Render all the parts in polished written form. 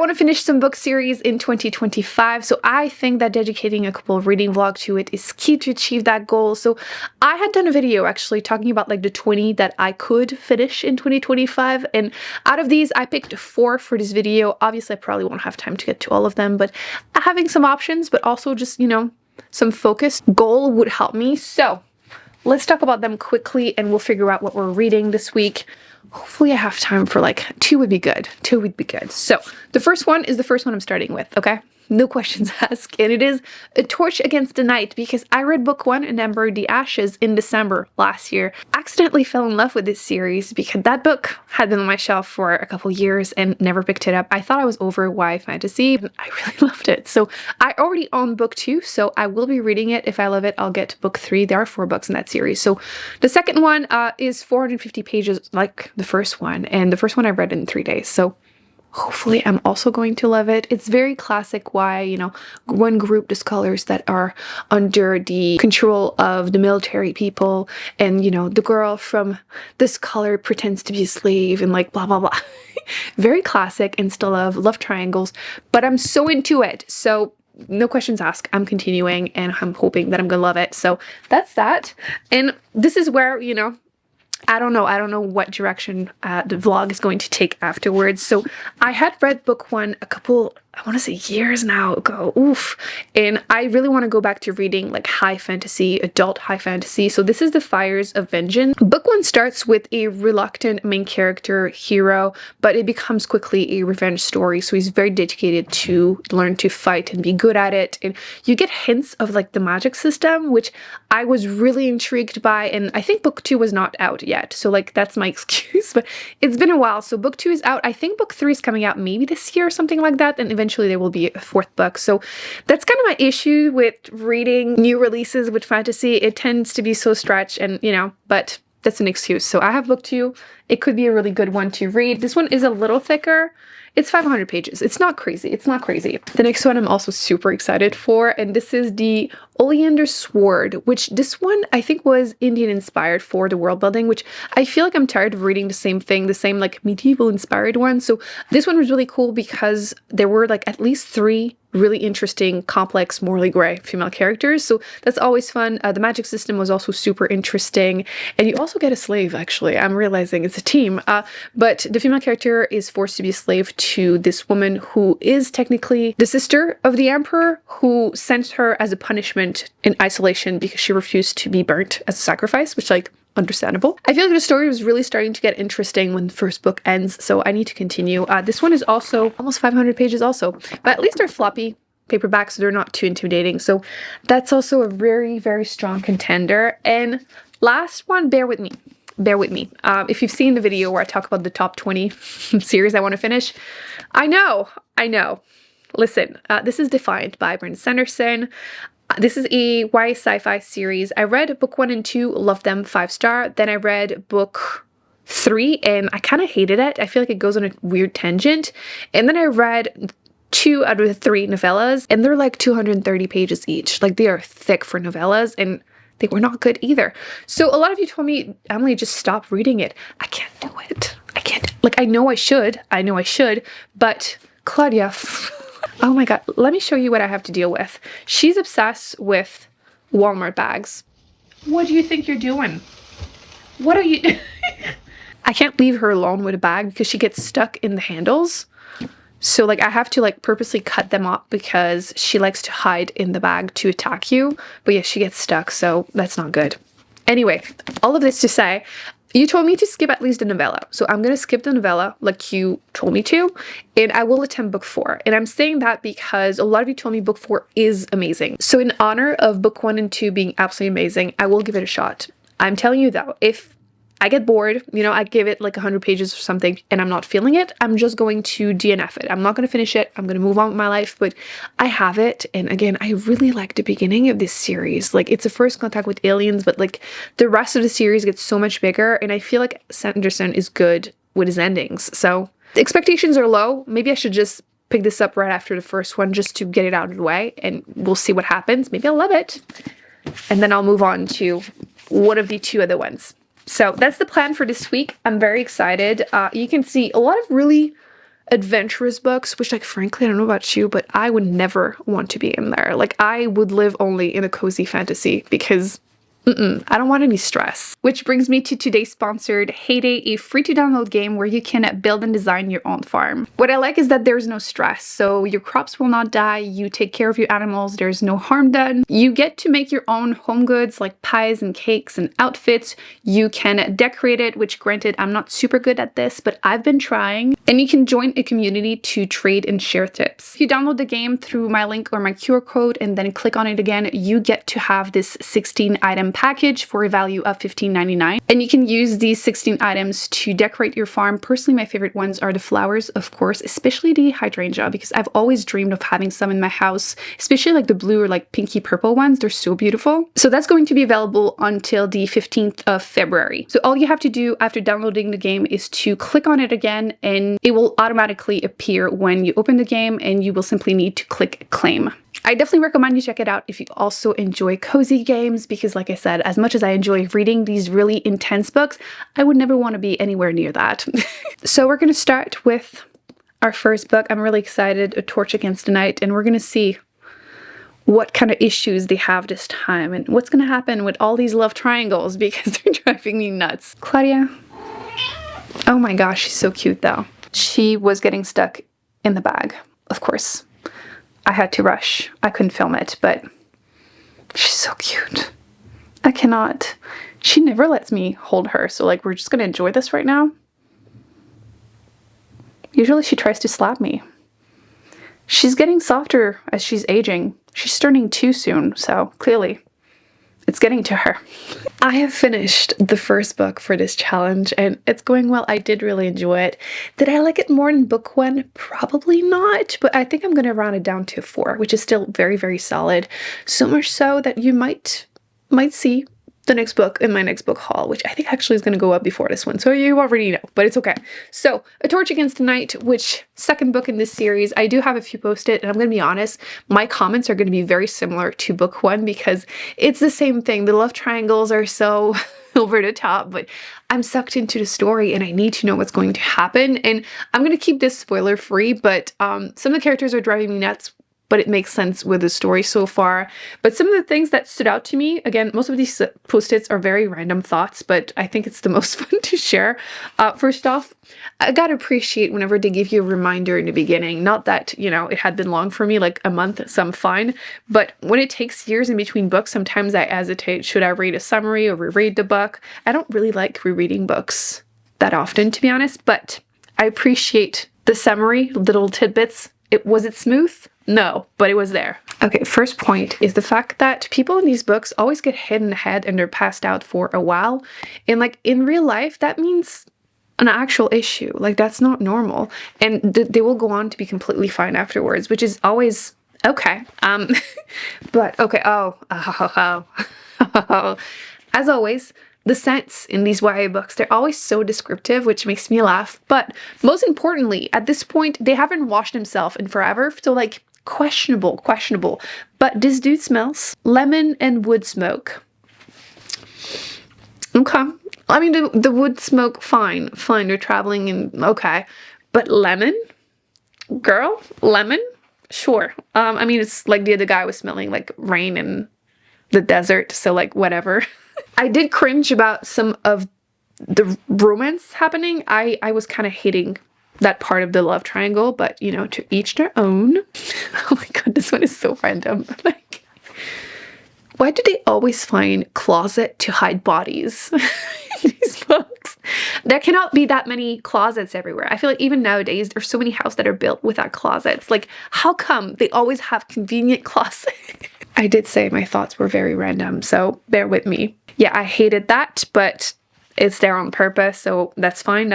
want to finish some book series in 2025, so I think that dedicating a couple of reading vlogs to it is key to achieve that goal. So I had done a video actually talking about like the 20 that I could finish in 2025, and out of these I picked 4 for this video. Obviously I probably won't have time to get to all of them, but having some options, but also just, you know, some focused goal would help me. So let's talk about them quickly and we'll figure out what we're reading this week. Hopefully I have time for like 2 would be good. 2 would be good. So the first one is the first one I'm starting with, okay? No questions asked. And it is A Torch Against the Night, because I read book 1 and Ember the Ashes in December last year. Accidentally fell in love with this series because that book had been on my shelf for a couple years and never picked it up. I thought I was over YA fantasy, but I really loved it. So I already own book 2, so I will be reading it. If I love it, I'll get to book 3. There are 4 books in that series. So the second one is 450 pages like the first one, and the first one I read in 3 days. So hopefully I'm also going to love it. It's very classic YA, you know, one group, the scholars that are under the control of the military people, and you know, the girl from the scholar pretends to be a slave and like blah blah blah. Very classic, and still love triangles, but I'm so into it. So no questions asked, I'm continuing and I'm hoping that I'm gonna love it. So that's that. And this is where, you know, I don't know what direction the vlog is going to take afterwards. So I had read book 1 a couple, I want to say years now ago, oof, and I really want to go back to reading like high fantasy, adult high fantasy. So this is The Fires of Vengeance. Book 1 starts with a reluctant main character hero, but it becomes quickly a revenge story. So he's very dedicated to learn to fight and be good at it. And you get hints of like the magic system, which I was really intrigued by. And I think book 2 was not out yet. So like that's my excuse, but it's been a while. So book 2 is out. I think book 3 is coming out maybe this year or something like that. And eventually there will be a 4th book. So that's kind of my issue with reading new releases with fantasy. It tends to be so stretched, and you know, but that's an excuse. So I have book 2. It could be a really good one to read. This one is a little thicker. It's 500 pages. It's not crazy. It's not crazy. The next one I'm also super excited for, and this is the Oleander Sword, which this one I think was Indian inspired for the world building, which I feel like I'm tired of reading the same thing, the same like medieval inspired one. So this one was really cool because there were like at least 3 really interesting, complex, morally gray female characters. So that's always fun. The magic system was also super interesting. And you also get a slave, actually. I'm realizing it's a team. But the female character is forced to be a slave to this woman who is technically the sister of the emperor, who sent her as a punishment in isolation because she refused to be burnt as a sacrifice, which like understandable. I feel like the story was really starting to get interesting when the first book ends, so I need to continue. This one is also almost 500 pages also, but at least they're floppy paperbacks, so they're not too intimidating. So that's also a very, very strong contender. And last one, bear with me. Bear with me. If you've seen the video where I talk about the top 20 series I want to finish, I know. Listen, this is Defiant by Brandon Sanderson. This is a YA sci-fi series. I read book 1 and 2, loved them, 5-star. Then I read book 3 and I kind of hated it. I feel like it goes on a weird tangent. And then I read 2 out of the 3 novellas, and they're like 230 pages each. Like they are thick for novellas, and they were not good either. So a lot of you told me, Emily, just stop reading it. I can't do it. I can't. Like I know I should, but Claudia, oh my God, let me show you what I have to deal with. She's obsessed with Walmart bags. What do you think you're doing? What are you doing? I can't leave her alone with a bag because she gets stuck in the handles. So like I have to like purposely cut them up because she likes to hide in the bag to attack you. But yeah, she gets stuck, so that's not good. Anyway, all of this to say, you told me to skip at least the novella. So I'm going to skip the novella like you told me to, and I will attempt book 4. And I'm saying that because a lot of you told me book 4 is amazing. So in honor of book 1 and 2 being absolutely amazing, I will give it a shot. I'm telling you though, if I get bored, you know, I give it like 100 pages or something and I'm not feeling it, I'm just going to DNF it. I'm not going to finish it. I'm going to move on with my life, but I have it. And again, I really like the beginning of this series. Like it's a first contact with aliens, but like the rest of the series gets so much bigger. And I feel like Sanderson is good with his endings. So the expectations are low. Maybe I should just pick this up right after the first one just to get it out of the way, and we'll see what happens. Maybe I'll love it. And then I'll move on to one of the 2 other ones. So that's the plan for this week. I'm very excited. You can see a lot of really adventurous books, which like frankly, I don't know about you, but I would never want to be in there. Like I would live only in a cozy fantasy because I don't want any stress. Which brings me to today's sponsored Heyday, a free to download game where you can build and design your own farm. What I like is that there's no stress, so your crops will not die, you take care of your animals, there's no harm done. You get to make your own home goods like pies and cakes and outfits. You can decorate it, which granted, I'm not super good at this, but I've been trying. And you can join a community to trade and share tips. If you download the game through my link or my QR code and then click on it again, you get to have this 16 item package for a value of $15.99. And you can use these 16 items to decorate your farm. Personally, my favorite ones are the flowers, of course, especially the hydrangea, because I've always dreamed of having some in my house, especially like the blue or like pinky purple ones. They're so beautiful. So that's going to be available until the 15th of February. So all you have to do after downloading the game is to click on it again, and it will automatically appear when you open the game, and you will simply need to click claim. I definitely recommend you check it out if you also enjoy cozy games, because like I said, as much as I enjoy reading these really intense books, I would never want to be anywhere near that. So we're going to start with our first book. I'm really excited, A Torch Against the Night, and we're going to see what kind of issues they have this time and what's going to happen with all these love triangles, because they're driving me nuts. Claudia. Oh my gosh, she's so cute though. She was getting stuck in the bag, of course. I had to rush. I couldn't film it, but she's so cute. I cannot. She never lets me hold her, so like we're just gonna enjoy this right now. Usually she tries to slap me. She's getting softer as she's aging. She's turning 2 soon, so clearly it's getting to her. I have finished the first book for this challenge and it's going well. I did really enjoy it. Did I like it more than book 1? Probably not, but I think I'm going to round it down to 4, which is still very, very solid. So much so that you might see the next book in my next book haul, which I think actually is going to go up before this one. So you already know, but it's okay. So A Torch Against the Night, which second book in this series, I do have a few posted, and I'm going to be honest, my comments are going to be very similar to book 1 because it's the same thing. The love triangles are so over the top, but I'm sucked into the story and I need to know what's going to happen. And I'm going to keep this spoiler free, but some of the characters are driving me nuts, but it makes sense with the story so far. But some of the things that stood out to me, again, most of these post-its are very random thoughts, but I think it's the most fun to share. First off, I gotta appreciate whenever they give you a reminder in the beginning. Not that, you know, it had been long for me, like a month, so I'm fine. But when it takes years in between books, sometimes I hesitate. Should I read a summary or reread the book? I don't really like rereading books that often, to be honest, but I appreciate the summary, little tidbits. Was it smooth? No, but it was there. Okay, first point is the fact that people in these books always get hit in the head and they're passed out for a while. And like in real life, that means an actual issue. Like that's not normal. And they will go on to be completely fine afterwards, which is always okay. But okay, as always, the scents in these YA books, they're always so descriptive, which makes me laugh. But most importantly, at this point, they haven't washed themselves in forever. So like questionable. But this dude smells lemon and wood smoke. Okay. I mean, the wood smoke, fine. They're traveling and okay. But lemon? Girl? Lemon? Sure. I mean, it's like the other guy was smelling like rain in the desert. So like whatever. I did cringe about some of the romance happening. I was kind of hating that part of the love triangle, but you know, to each their own. Oh my god, this one is so random. Like, why do they always find closet to hide bodies in these books? There cannot be that many closets everywhere. I feel like even nowadays, there's so many houses that are built without closets. Like, how come they always have convenient closets? I did say my thoughts were very random, so bear with me. Yeah, I hated that, but it's there on purpose, so that's fine,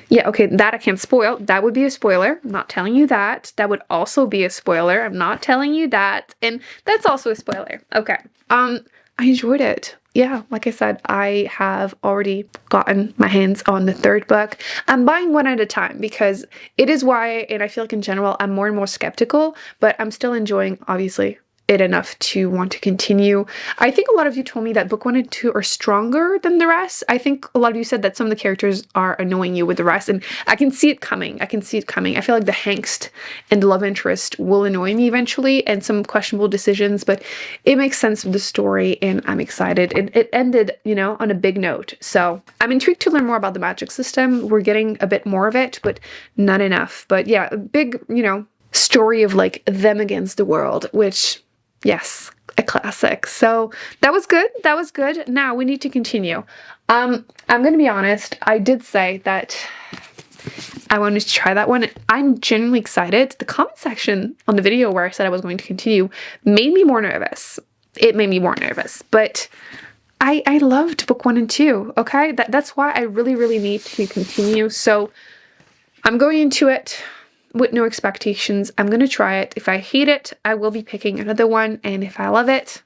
Yeah, okay, that I can't spoil. That would be a spoiler. I'm not telling you that. That would also be a spoiler. I'm not telling you that. And that's also a spoiler. Okay. I enjoyed it. Yeah, like I said, I have already gotten my hands on the third book. I'm buying one at a time because it is YA, and I feel like in general, I'm more and more skeptical, but I'm still enjoying, obviously, it enough to want to continue. I think a lot of you told me that book 1 and 2 are stronger than the rest. I think a lot of you said that some of the characters are annoying you with the rest, and I can see it coming. I can see it coming. I feel like the angst and the love interest will annoy me eventually, and some questionable decisions, but it makes sense with the story, and I'm excited. It ended, you know, on a big note. So I'm intrigued to learn more about the magic system. We're getting a bit more of it, but not enough. But yeah, a big, you know, story of like them against the world, which, yes, a classic. So that was good. That was good. Now we need to continue. I'm going to be honest. I did say that I wanted to try that one. I'm genuinely excited. The comment section on the video where I said I was going to continue made me more nervous. It made me more nervous, but I loved book 1 and 2. Okay. That's why I really, really need to continue. So I'm going into it with no expectations. I'm going to try it. If I hate it, I will be picking another one. And if I love it,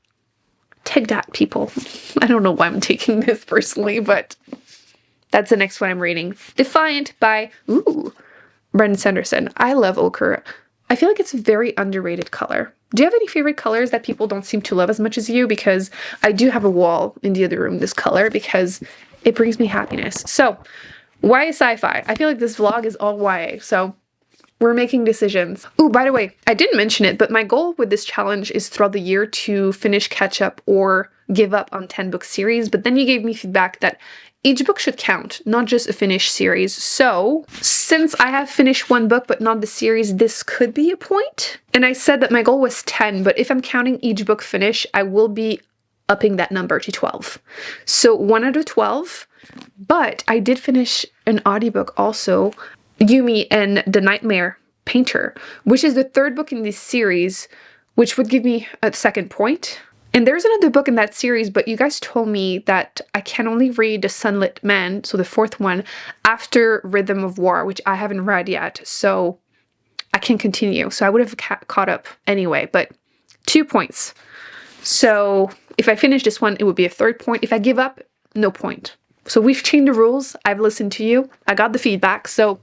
take that, people. I don't know why I'm taking this personally, but that's the next one I'm reading. Defiant by, Brandon Sanderson. I love ochre. I feel like it's a very underrated color. Do you have any favorite colors that people don't seem to love as much as you? Because I do have a wall in the other room, this color, because it brings me happiness. So, YA sci-fi. I feel like this vlog is all YA, so we're making decisions. Oh, by the way, I didn't mention it, but my goal with this challenge is throughout the year to finish, catch up, or give up on 10 book series. But then you gave me feedback that each book should count, not just a finished series. So since I have finished 1 book, but not the series, this could be a point. And I said that my goal was 10, but if I'm counting each book finish, I will be upping that number to 12. So 1 out of 12, but I did finish an audiobook also, Yumi and the Nightmare Painter, which is the 3rd book in this series, which would give me a 2nd point. And there's another book in that series, but you guys told me that I can only read The Sunlit Man, so the 4th one, after Rhythm of War, which I haven't read yet, so I can continue. So I would have caught up anyway, but 2 points. So if I finish this one, it would be a 3rd point. If I give up, no point. So we've changed the rules. I've listened to you. I got the feedback. So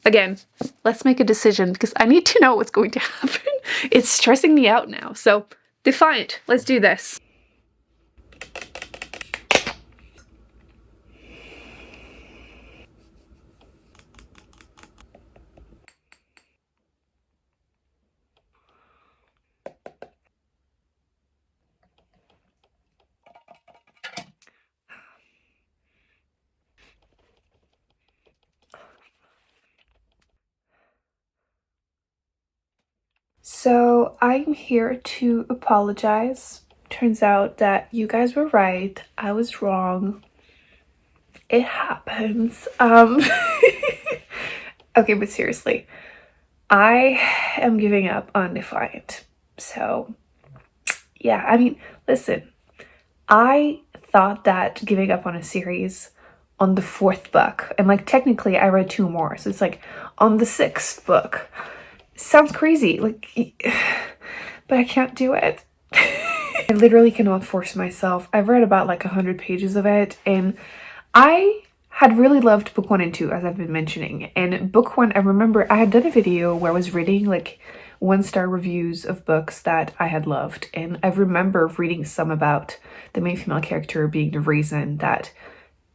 again, let's make a decision because I need to know what's going to happen. It's stressing me out now. So Defiant, let's do this. So I'm here to apologize. Turns out that you guys were right. I was wrong. It happens. Okay, but seriously, I am giving up on Defiant. So yeah, I mean, listen, I thought that giving up on a series on the 4th book, and like technically I read 2 more, so it's like on the 6th book. Sounds crazy, like, but I can't do it. I literally cannot force myself. I've read about like 100 pages of it, and I had really loved book 1 and 2, as I've been mentioning. And book 1, I remember I had done a video where I was reading like 1-star reviews of books that I had loved, and I remember reading some about the main female character being the reason that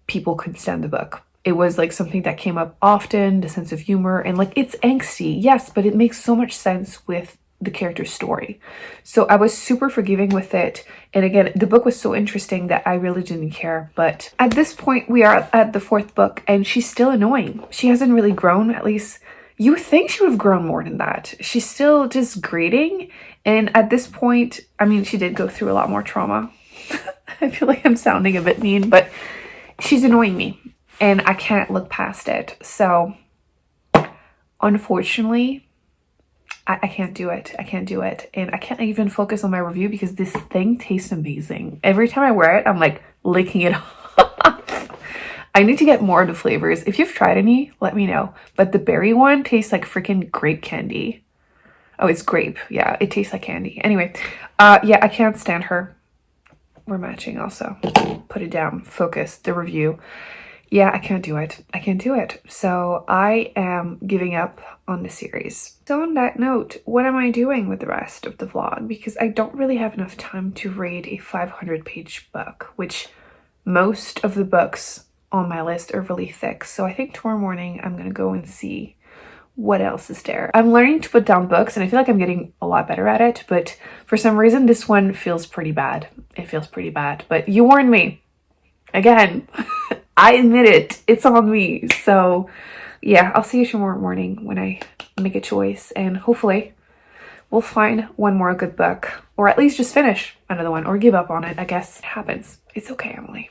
people couldn't stand the book. It was like something that came up often, the sense of humor, and like it's angsty, yes, but it makes so much sense with the character's story. So I was super forgiving with it. And again, the book was so interesting that I really didn't care. But at this point, we are at the 4th book and she's still annoying. She hasn't really grown, at least you would think she would have grown more than that. She's still just grating. And at this point, I mean, she did go through a lot more trauma. I feel like I'm sounding a bit mean, but she's annoying me. And I can't look past it. So, unfortunately, I can't do it. I can't do it. And I can't even focus on my review because this thing tastes amazing. Every time I wear it, I'm like licking it off. I need to get more of the flavors. If you've tried any, let me know. But the berry one tastes like freaking grape candy. Oh, it's grape. Yeah, it tastes like candy. Anyway, yeah, I can't stand her. We're matching also. Put it down. Focus. The review. yeah, I can't do it. I can't do it. So I am giving up on the series. So on that note, what am I doing with the rest of the vlog? Because I don't really have enough time to read a 500-page book, which most of the books on my list are really thick. So I think tomorrow morning I'm gonna go and see what else is there. I'm learning to put down books and I feel like I'm getting a lot better at it, but for some reason this one feels pretty bad. It feels pretty bad, but you warned me. Again, I admit it. It's on me. So yeah, I'll see you tomorrow morning when I make a choice, and hopefully we'll find one more good book, or at least just finish another one, or give up on it. I guess it happens. It's okay, Emily.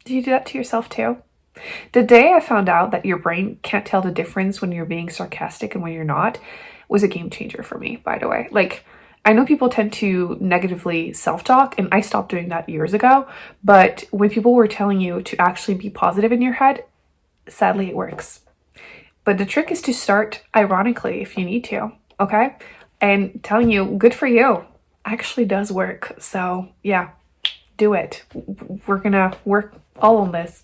Do you do that to yourself too? The day I found out that your brain can't tell the difference when you're being sarcastic and when you're not was a game changer for me, by the way. Like, I know people tend to negatively self-talk, and I stopped doing that years ago, but when people were telling you to actually be positive in your head, sadly it works. But the trick is to start ironically if you need to, okay? And telling you, good for you, actually does work. So yeah, do it. We're gonna work all on this.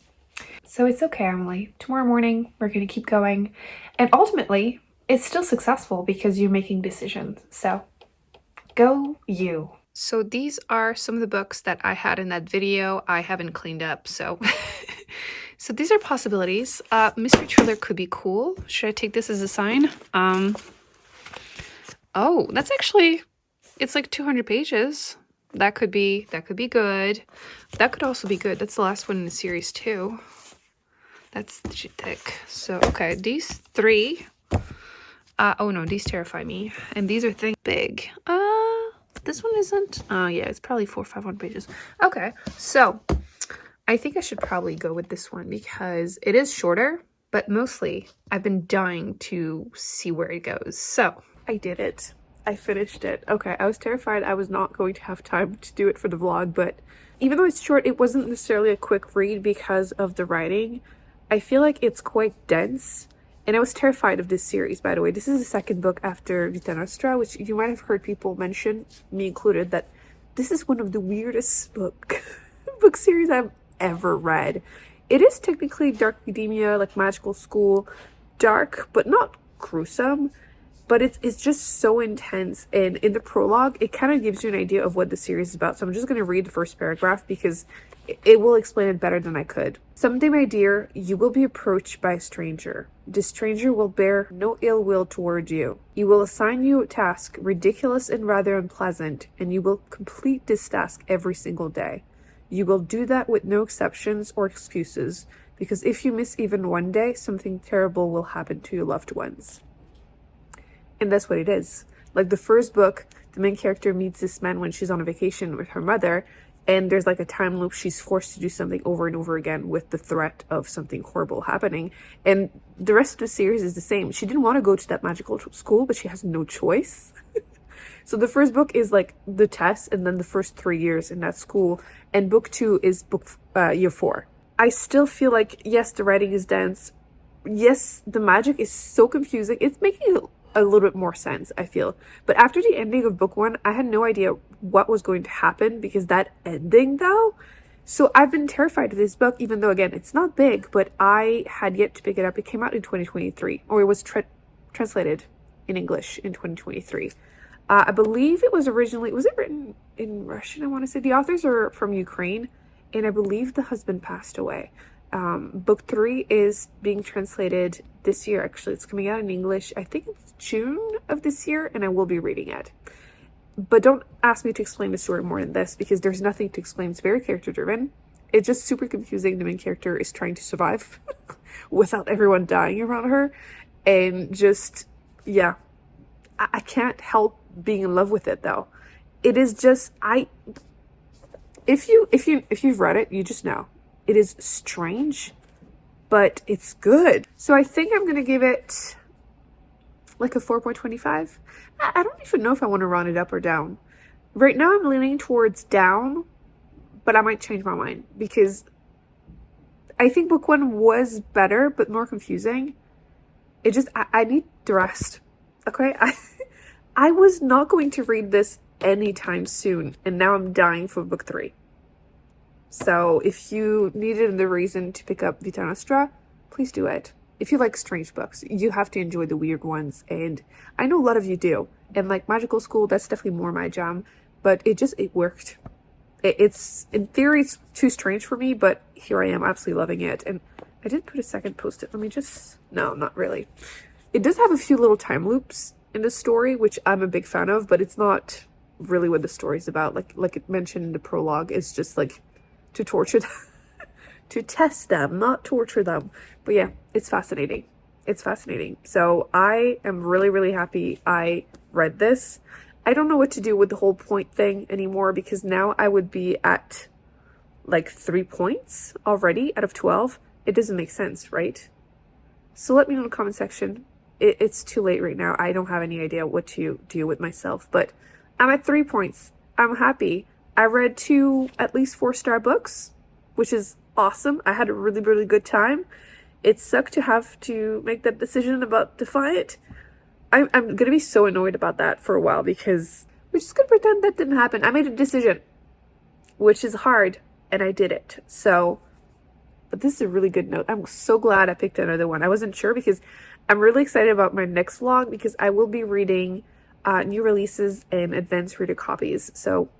So it's okay, Emily. Tomorrow morning, we're gonna keep going. And ultimately, it's still successful because you're making decisions. So go you. So these are some of the books that I had in that video. I haven't cleaned up, so so these are possibilities. Mystery thriller could be cool. Should I take this as a sign? Oh, that's actually, it's like 200 pages. That could be good. That could also be good. That's the last one in the series too. That's thick. So okay, these three. Oh no, these terrify me. And these are big. This one isn't. Oh yeah, it's probably 400 or 500 pages. Okay, so I think I should probably go with this one because it is shorter, but mostly I've been dying to see where it goes. So I did it. I finished it. Okay, I was terrified I was not going to have time to do it for the vlog, but even though it's short, it wasn't necessarily a quick read because of the writing. I feel like it's quite dense. And I was terrified of this series, by the way. This is the second book after Vita Nostra, which you might have heard people mention, me included, that this is one of the weirdest book series I've ever read. It is technically dark academia, like magical school, dark, but not gruesome. But it's just so intense, and in the prologue, it kind of gives you an idea of what the series is about. So I'm just going to read the first paragraph because it will explain it better than I could. Someday, my dear, you will be approached by a stranger. This stranger will bear no ill will toward you. He will assign you a task, ridiculous and rather unpleasant, and you will complete this task every single day. You will do that with no exceptions or excuses, because if you miss even one day, something terrible will happen to your loved ones. And that's what it is. Like the first book, the main character meets this man when she's on a vacation with her mother, and there's like a time loop. She's forced to do something over and over again with the threat of something horrible happening. And the rest of the series is the same. She didn't want to go to that magical school, but she has no choice. So the first book is like the test, and then the first 3 years in that school. And book 2 is year 4. I still feel like, yes, the writing is dense. Yes, the magic is so confusing. It's making a little bit more sense, I feel. But after the ending of book 1, I had no idea what was going to happen because that ending though. So I've been terrified of this book, even though again, it's not big, but I had yet to pick it up. It came out in 2023, or it was translated in English in 2023. I believe it was it written in Russian? I want to say the authors are from Ukraine, and I believe the husband passed away. Book 3 is being translated this year. Actually, it's coming out in English. I think it's June of this year, and I will be reading it. But don't ask me to explain the story more than this because there's nothing to explain. It's very character driven. It's just super confusing. The main character is trying to survive without everyone dying around her, and just yeah, I can't help being in love with it though. It is just if you've read it, you just know. It is strange, but it's good. So I think I'm going to give it like a 4.25. I don't even know if I want to round it up or down. Right now I'm leaning towards down, but I might change my mind because I think book 1 was better, but more confusing. It just, I need the rest. Okay? I was not going to read this anytime soon, and now I'm dying for book 3. So if you needed the reason to pick up Vita Nostra, please do it. If you like strange books, you have to enjoy the weird ones, and I know a lot of you do. And like Magical School, that's definitely more my jam, but it worked. It's, in theory, it's too strange for me, but here I am absolutely loving it. And I didn't put a second post-it. Let me just, no, not really. It does have a few little time loops in the story, which I'm a big fan of, but it's not really what the story's about. Like it mentioned in the prologue, it's just like to torture them, to test them, not torture them. But yeah, it's fascinating. It's fascinating. So I am really, really happy I read this. I don't know what to do with the whole point thing anymore, because now I would be at like 3 points already out of 12. It doesn't make sense, right? So let me know in the comment section. It's too late right now. I don't have any idea what to do with myself, but I'm at 3 points. I'm happy. I read 2 at least 4-star books, which is awesome. I had a really, really good time. It sucked to have to make that decision about Defiant. I'm gonna be so annoyed about that for a while, because we're just gonna pretend that didn't happen. I made a decision, which is hard, and I did it. So, but this is a really good note. I'm so glad I picked another one. I wasn't sure, because I'm really excited about my next vlog, because I will be reading new releases and advanced reader copies. So,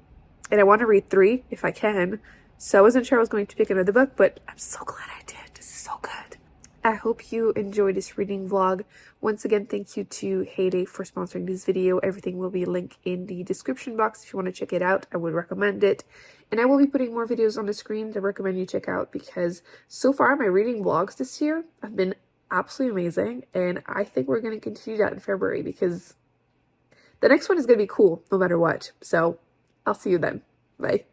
and I want to read 3 if I can. So I wasn't sure I was going to pick another book, but I'm so glad I did. This is so good. I hope you enjoyed this reading vlog. Once again, thank you to Heyday for sponsoring this video. Everything will be linked in the description box if you want to check it out. I would recommend it. And I will be putting more videos on the screen that I recommend you check out, because so far my reading vlogs this year have been absolutely amazing. And I think we're going to continue that in February, because the next one is going to be cool no matter what. So I'll see you then. Bye.